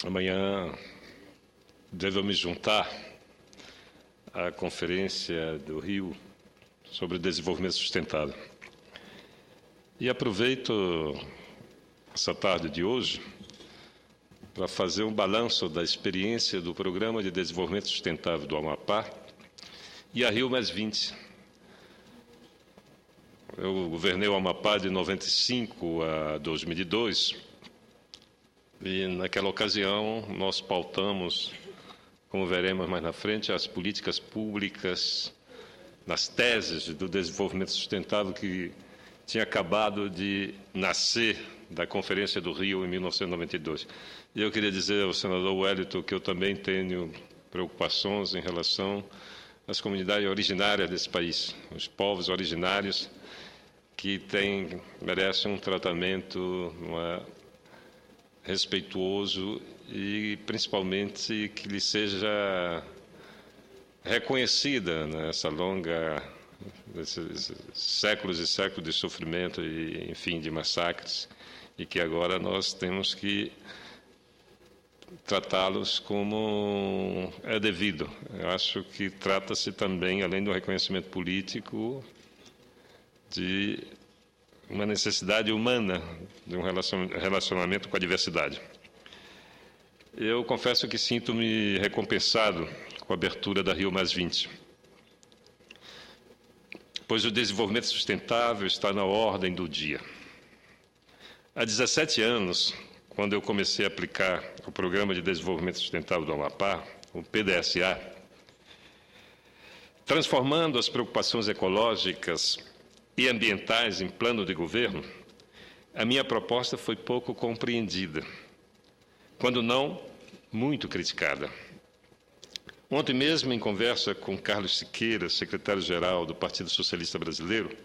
Amanhã devo me juntar à Conferência do Rio sobre Desenvolvimento Sustentável. E aproveito essa tarde de hoje para fazer um balanço da experiência do Programa de Desenvolvimento Sustentável do Amapá e a Rio+20. Eu governei o Amapá de 95 a 2002 e, naquela ocasião, nós pautamos, como veremos mais na frente, as políticas públicas nas teses do desenvolvimento sustentável que tinha acabado de nascer da Conferência do Rio em 1992. E eu queria dizer ao senador Wellington que eu também tenho preocupações em relação às comunidades originárias desse país, os povos originários que merecem um tratamento respeituoso e, principalmente, que lhe seja reconhecida nessa esses séculos e séculos de sofrimento e, enfim, de massacres, e que agora nós temos que tratá-los como é devido. Eu acho que trata-se também, além do reconhecimento político, de uma necessidade humana de um relacionamento com a diversidade. Eu confesso que sinto-me recompensado com a abertura da Rio+20, pois o desenvolvimento sustentável está na ordem do dia. Há 17 anos, quando eu comecei a aplicar o Programa de Desenvolvimento Sustentável do Amapá, o PDSA, transformando as preocupações ecológicas e ambientais em plano de governo, a minha proposta foi pouco compreendida, quando não muito criticada. Ontem mesmo, em conversa com Carlos Siqueira, secretário-geral do Partido Socialista Brasileiro,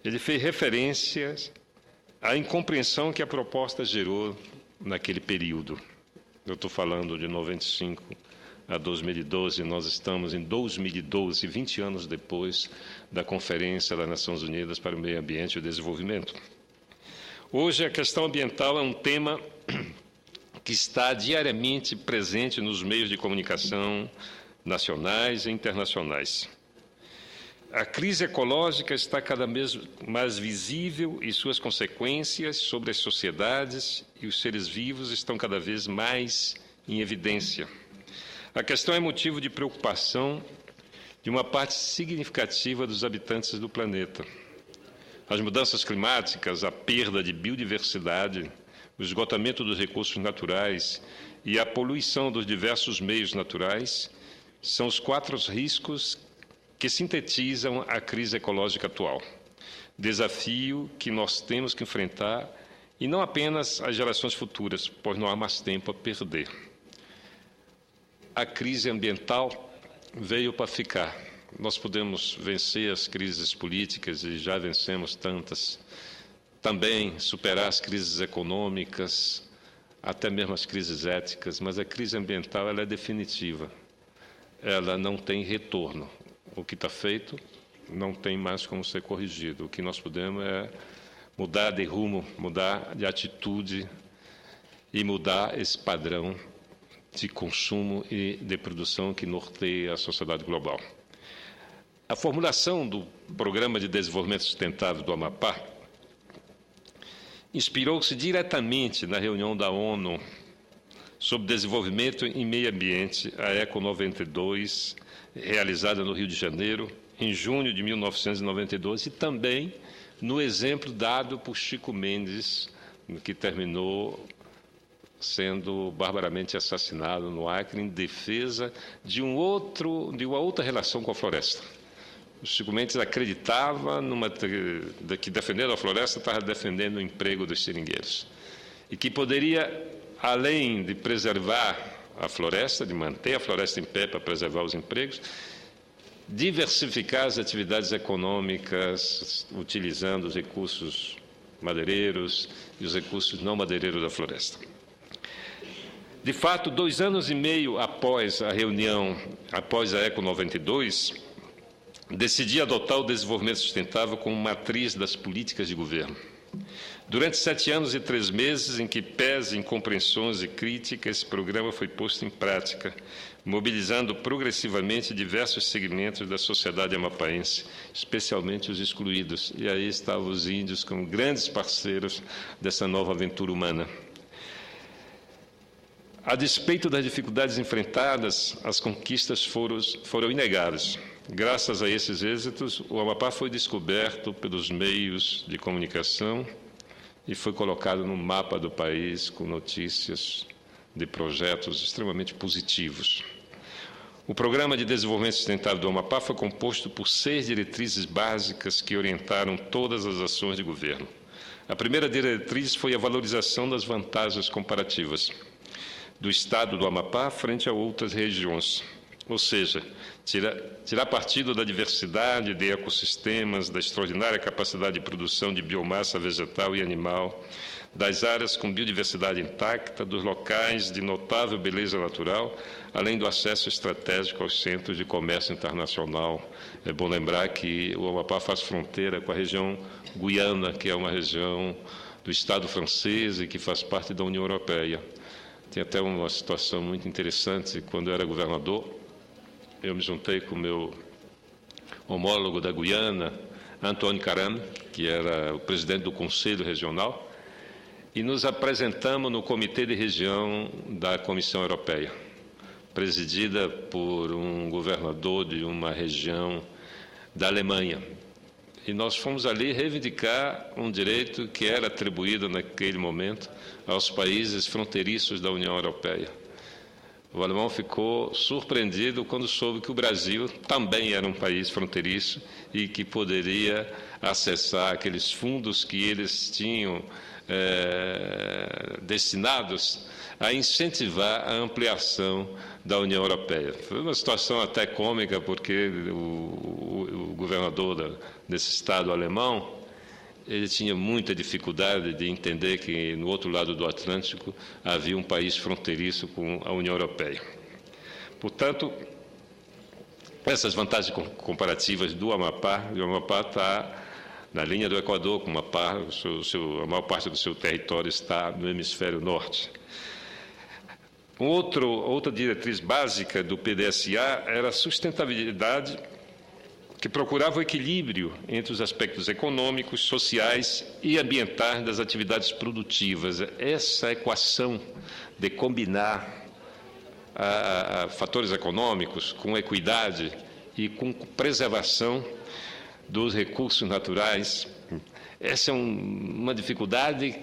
ele fez referências à incompreensão que a proposta gerou naquele período. Eu estou falando de 95 a 2012, nós estamos em 2012, 20 anos depois da Conferência das Nações Unidas para o Meio Ambiente e o Desenvolvimento. Hoje, a questão ambiental é um tema que está diariamente presente nos meios de comunicação nacionais e internacionais. A crise ecológica está cada vez mais visível e suas consequências sobre as sociedades e os seres vivos estão cada vez mais em evidência. A questão é motivo de preocupação de uma parte significativa dos habitantes do planeta. As mudanças climáticas, a perda de biodiversidade, o esgotamento dos recursos naturais e a poluição dos diversos meios naturais são os 4 riscos que sintetizam a crise ecológica atual. Desafio que nós temos que enfrentar, e não apenas as gerações futuras, pois não há mais tempo a perder. A crise ambiental veio para ficar. Nós podemos vencer as crises políticas, e já vencemos tantas, também superar as crises econômicas, até mesmo as crises éticas, mas a crise ambiental ela é definitiva. Ela não tem retorno. O que está feito não tem mais como ser corrigido. O que nós podemos é mudar de rumo, mudar de atitude e mudar esse padrão de consumo e de produção que norteia a sociedade global. A formulação do Programa de Desenvolvimento Sustentável do Amapá inspirou-se diretamente na reunião da ONU sobre Desenvolvimento e Meio Ambiente, a ECO 92, realizada no Rio de Janeiro, em junho de 1992, e também no exemplo dado por Chico Mendes, que terminou sendo barbaramente assassinado no Acre em defesa de uma outra relação com a floresta. O Chico Mendes acreditava que defendendo a floresta estava defendendo o emprego dos seringueiros e que poderia, além de preservar a floresta, de manter a floresta em pé para preservar os empregos, diversificar as atividades econômicas utilizando os recursos madeireiros e os recursos não madeireiros da floresta. De fato, 2 anos e meio após a reunião, após a ECO 92, decidi adotar o desenvolvimento sustentável como matriz das políticas de governo. Durante 7 anos e 3 meses, em que, pese incompreensões e críticas, esse programa foi posto em prática, mobilizando progressivamente diversos segmentos da sociedade amapaense, especialmente os excluídos. E aí estavam os índios como grandes parceiros dessa nova aventura humana. A despeito das dificuldades enfrentadas, as conquistas foram inegáveis. Graças a esses êxitos, o Amapá foi descoberto pelos meios de comunicação e foi colocado no mapa do país com notícias de projetos extremamente positivos. O Programa de Desenvolvimento Sustentável do Amapá foi composto por 6 diretrizes básicas que orientaram todas as ações de governo. A primeira diretriz foi a valorização das vantagens comparativas do Estado do Amapá frente a outras regiões, ou seja, tirar partido da diversidade de ecossistemas, da extraordinária capacidade de produção de biomassa vegetal e animal, das áreas com biodiversidade intacta, dos locais de notável beleza natural, além do acesso estratégico aos centros de comércio internacional. É bom lembrar que o Amapá faz fronteira com a região Guiana, que é uma região do Estado francês e que faz parte da União Europeia. Tem até uma situação muito interessante. Quando eu era governador, eu me juntei com o meu homólogo da Guiana, Antônio Caram, que era o presidente do Conselho Regional, e nos apresentamos no Comitê de Região da Comissão Europeia, presidida por um governador de uma região da Alemanha. E nós fomos ali reivindicar um direito que era atribuído naquele momento aos países fronteiriços da União Europeia. O alemão ficou surpreendido quando soube que o Brasil também era um país fronteiriço e que poderia acessar aqueles fundos que eles tinham destinados a incentivar a ampliação da União Europeia. Foi uma situação até cômica, porque o governador desse Estado alemão, ele tinha muita dificuldade de entender que, no outro lado do Atlântico, havia um país fronteiriço com a União Europeia. Portanto, essas vantagens comparativas do Amapá, o Amapá está na linha do Equador, com a maior parte do seu território está no hemisfério norte. Outra diretriz básica do PDSA era a sustentabilidade, que procurava o equilíbrio entre os aspectos econômicos, sociais e ambientais das atividades produtivas. Essa equação de combinar fatores econômicos com equidade e com preservação dos recursos naturais, essa é uma dificuldade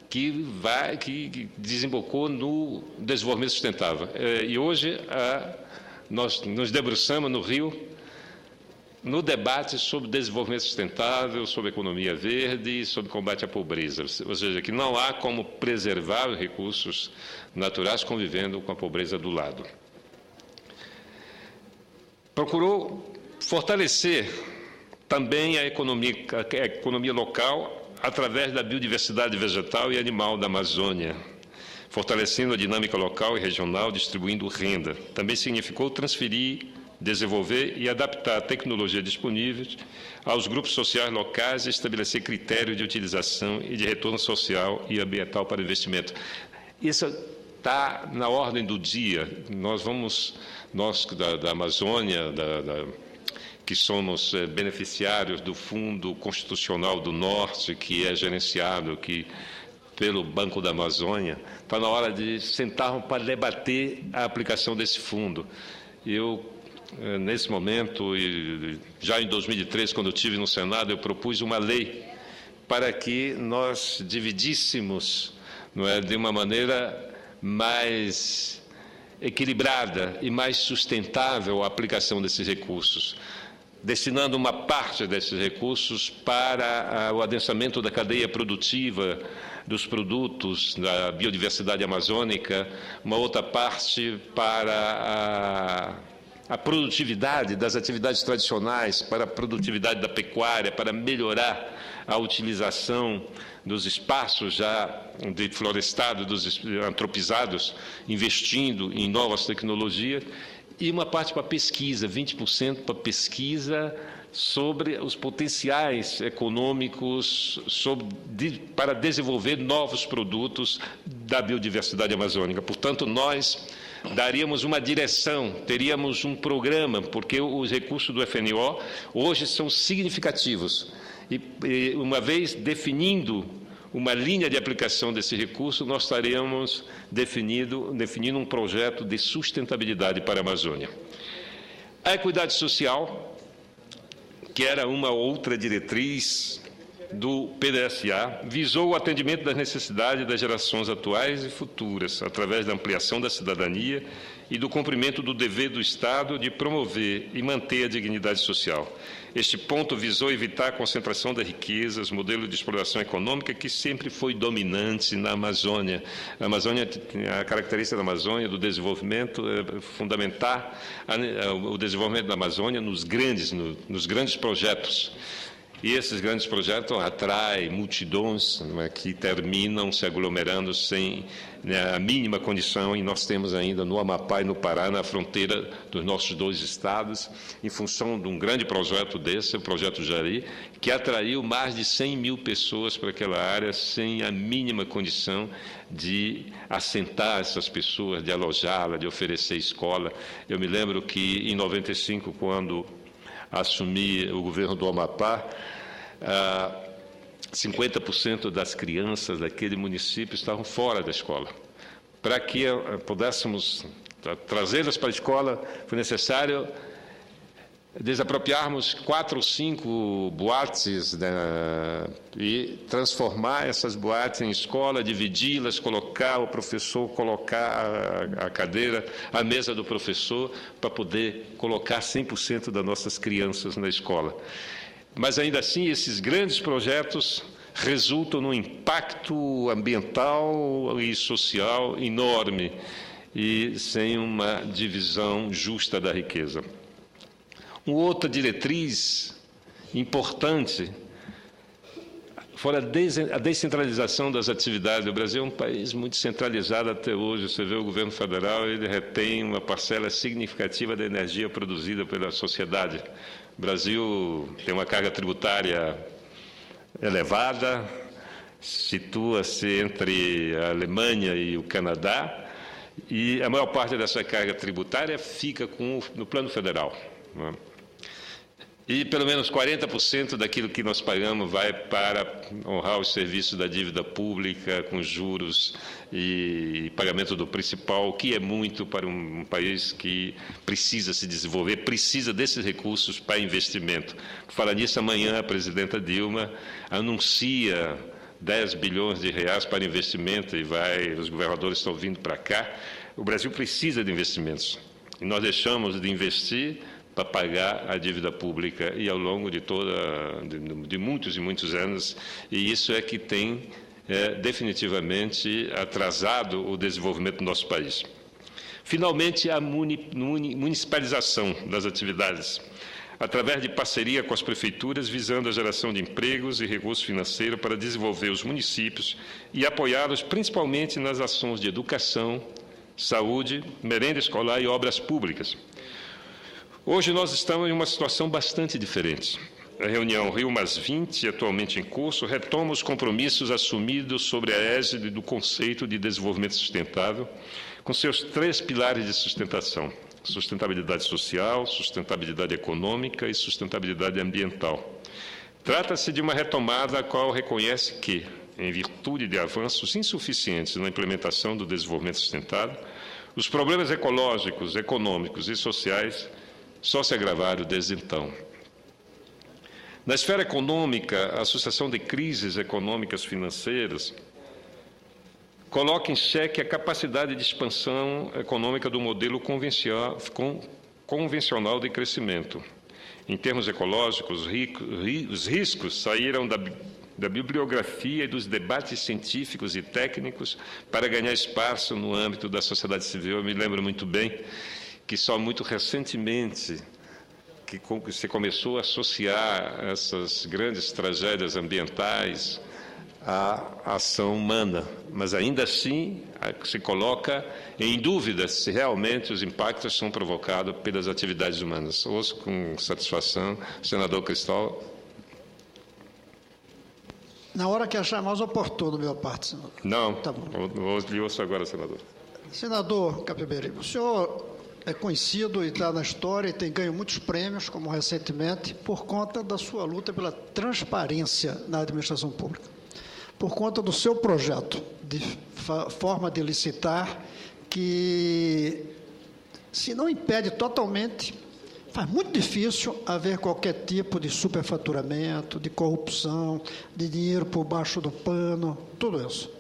que desembocou no desenvolvimento sustentável. E hoje nós nos debruçamos no Rio no debate sobre desenvolvimento sustentável, sobre economia verde e sobre combate à pobreza. Ou seja, que não há como preservar os recursos naturais convivendo com a pobreza do lado. Procurou fortalecer também a economia local através da biodiversidade vegetal e animal da Amazônia, fortalecendo a dinâmica local e regional, distribuindo renda. Também significou transferir, desenvolver e adaptar a tecnologia disponível aos grupos sociais locais e estabelecer critérios de utilização e de retorno social e ambiental para investimento. Isso está na ordem do dia. Nós da Amazônia, que somos beneficiários do Fundo Constitucional do Norte, que é gerenciado pelo Banco da Amazônia, está na hora de sentarmos para debater a aplicação desse fundo. Nesse momento, e já em 2003, quando eu estive no Senado, eu propus uma lei para que nós dividíssemos, de uma maneira mais equilibrada e mais sustentável a aplicação desses recursos, destinando uma parte desses recursos para o adensamento da cadeia produtiva dos produtos da biodiversidade amazônica, uma outra parte para a produtividade das atividades tradicionais, para a produtividade da pecuária, para melhorar a utilização dos espaços já deflorestados, dos antropizados, investindo em novas tecnologias, e uma parte para pesquisa, 20% para pesquisa sobre os potenciais econômicos para desenvolver novos produtos da biodiversidade amazônica. Portanto, nós daríamos uma direção, teríamos um programa, porque os recursos do FNO hoje são significativos. E uma vez definindo uma linha de aplicação desse recurso, nós estaremos definindo um projeto de sustentabilidade para a Amazônia. A equidade social, que era uma outra diretriz do PDSA, visou o atendimento das necessidades das gerações atuais e futuras, através da ampliação da cidadania e do cumprimento do dever do Estado de promover e manter a dignidade social. Este ponto visou evitar a concentração das riquezas, modelo de exploração econômica que sempre foi dominante na Amazônia. A característica da Amazônia, do desenvolvimento, é fundamentar o desenvolvimento da Amazônia nos grandes projetos. E esses grandes projetos atraem multidões, que terminam se aglomerando sem a mínima condição, e nós temos ainda no Amapá e no Pará, na fronteira dos nossos dois estados, em função de um grande projeto desse, o Projeto Jari, que atraiu mais de 100 mil pessoas para aquela área sem a mínima condição de assentar essas pessoas, de alojá-las, de oferecer escola. Eu me lembro que, em 95, quando assumi o governo do Amapá, 50% das crianças daquele município estavam fora da escola. Para que pudéssemos trazê-las para a escola, foi necessário desapropriarmos 4 ou 5 boates, e transformar essas boates em escola, dividi-las, colocar o professor, colocar a cadeira, a mesa do professor, para poder colocar 100% das nossas crianças na escola. Mas, ainda assim, esses grandes projetos resultam num impacto ambiental e social enorme e sem uma divisão justa da riqueza. Uma outra diretriz importante foi a descentralização das atividades. O Brasil é um país muito centralizado até hoje. Você vê o governo federal, ele retém uma parcela significativa da energia produzida pela sociedade. O Brasil tem uma carga tributária elevada, situa-se entre a Alemanha e o Canadá, e a maior parte dessa carga tributária fica no plano federal, não é? E pelo menos 40% daquilo que nós pagamos vai para honrar os serviços da dívida pública, com juros e pagamento do principal, o que é muito para um país que precisa se desenvolver, precisa desses recursos para investimento. Por falar nisso, amanhã a presidenta Dilma anuncia 10 bilhões de reais para investimento, e os governadores estão vindo para cá. O Brasil precisa de investimentos, e nós deixamos de investir para pagar a dívida pública, e ao longo de muitos e muitos anos, e isso é que tem definitivamente atrasado o desenvolvimento do nosso país. Finalmente, a municipalização das atividades, através de parceria com as prefeituras, visando a geração de empregos e recursos financeiros para desenvolver os municípios e apoiá-los principalmente nas ações de educação, saúde, merenda escolar e obras públicas. Hoje nós estamos em uma situação bastante diferente. A reunião Rio+20, atualmente em curso, retoma os compromissos assumidos sobre a égide do conceito de desenvolvimento sustentável, com seus 3 pilares de sustentação: sustentabilidade social, sustentabilidade econômica e sustentabilidade ambiental. Trata-se de uma retomada a qual reconhece que, em virtude de avanços insuficientes na implementação do desenvolvimento sustentável, os problemas ecológicos, econômicos e sociais só se agravaram desde então. Na esfera econômica, a sucessão de crises econômicas financeiras coloca em xeque a capacidade de expansão econômica do modelo convencional de crescimento. Em termos ecológicos, os riscos saíram da bibliografia e dos debates científicos e técnicos para ganhar espaço no âmbito da sociedade civil. Eu me lembro muito bem que só muito recentemente que se começou a associar essas grandes tragédias ambientais à ação humana, mas ainda assim se coloca em dúvida se realmente os impactos são provocados pelas atividades humanas. Ouço com satisfação o senador Cristóvão. Na hora que achar mais oportuno, minha parte, senador. Não, Tá bom. ouço agora, senador. Senador Capiberibe, o senhor é conhecido e está na história e tem ganho muitos prêmios, como recentemente, por conta da sua luta pela transparência na administração pública, por conta do seu projeto de forma de licitar, que, se não impede totalmente, faz muito difícil haver qualquer tipo de superfaturamento, de corrupção, de dinheiro por baixo do pano, tudo isso.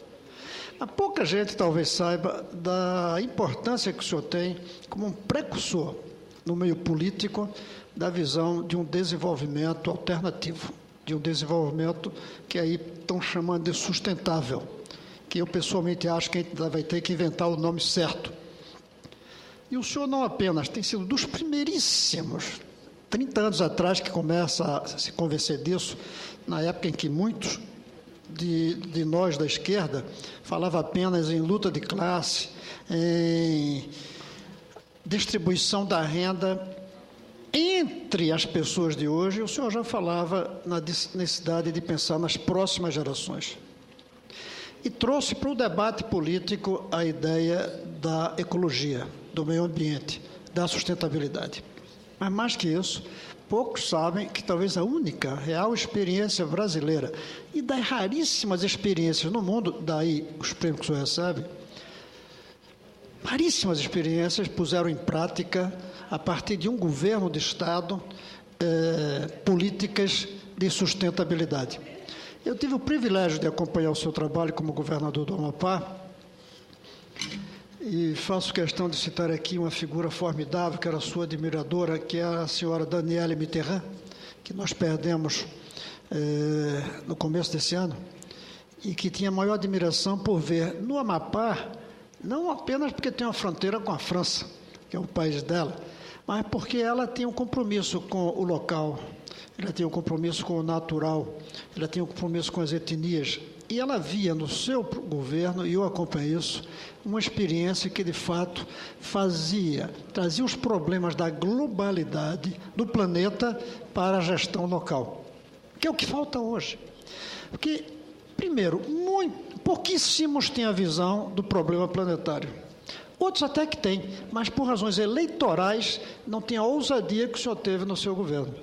Mas pouca gente talvez saiba da importância que o senhor tem como um precursor no meio político da visão de um desenvolvimento alternativo, de um desenvolvimento que aí estão chamando de sustentável, que eu pessoalmente acho que a gente vai ter que inventar o nome certo. E o senhor não apenas tem sido dos primeiríssimos, 30 anos atrás, que começa a se convencer disso, na época em que muitos de nós da esquerda falava apenas em luta de classe, em distribuição da renda entre as pessoas de hoje. O senhor já falava na necessidade de pensar nas próximas gerações. E trouxe para o debate político a ideia da ecologia, do meio ambiente, da sustentabilidade. Mas, mais que isso, poucos sabem que talvez a única real experiência brasileira e das raríssimas experiências no mundo, daí os prêmios que o senhor recebe, raríssimas experiências puseram em prática, a partir de um governo de Estado, políticas de sustentabilidade. Eu tive o privilégio de acompanhar o seu trabalho como governador do Amapá, e faço questão de citar aqui uma figura formidável, que era sua admiradora, que é a senhora Danielle Mitterrand, que nós perdemos no começo desse ano, e que tinha maior admiração por ver no Amapá, não apenas porque tem uma fronteira com a França, que é o país dela, mas porque ela tem um compromisso com o local, ela tem um compromisso com o natural, ela tem um compromisso com as etnias. E ela via no seu governo, e eu acompanhei isso, uma experiência que, de fato, trazia os problemas da globalidade do planeta para a gestão local, que é o que falta hoje. Porque, primeiro, pouquíssimos têm a visão do problema planetário. Outros até que têm, mas por razões eleitorais não têm a ousadia que o senhor teve no seu governo,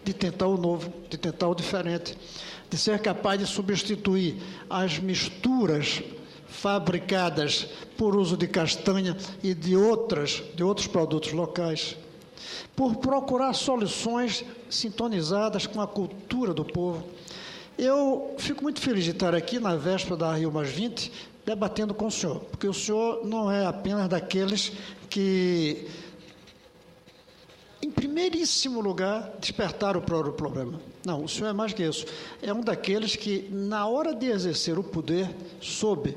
de tentar o novo, de tentar o diferente, de ser capaz de substituir as misturas fabricadas por uso de castanha e de outros produtos locais, por procurar soluções sintonizadas com a cultura do povo. Eu fico muito feliz de estar aqui na véspera da Rio+20, debatendo com o senhor, porque o senhor não é apenas daqueles que, em primeiríssimo lugar, despertaram o próprio problema. Não, o senhor é mais que isso. É um daqueles que, na hora de exercer o poder, soube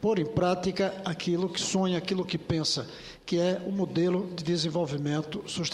pôr em prática aquilo que sonha, aquilo que pensa, que é o modelo de desenvolvimento sustentável.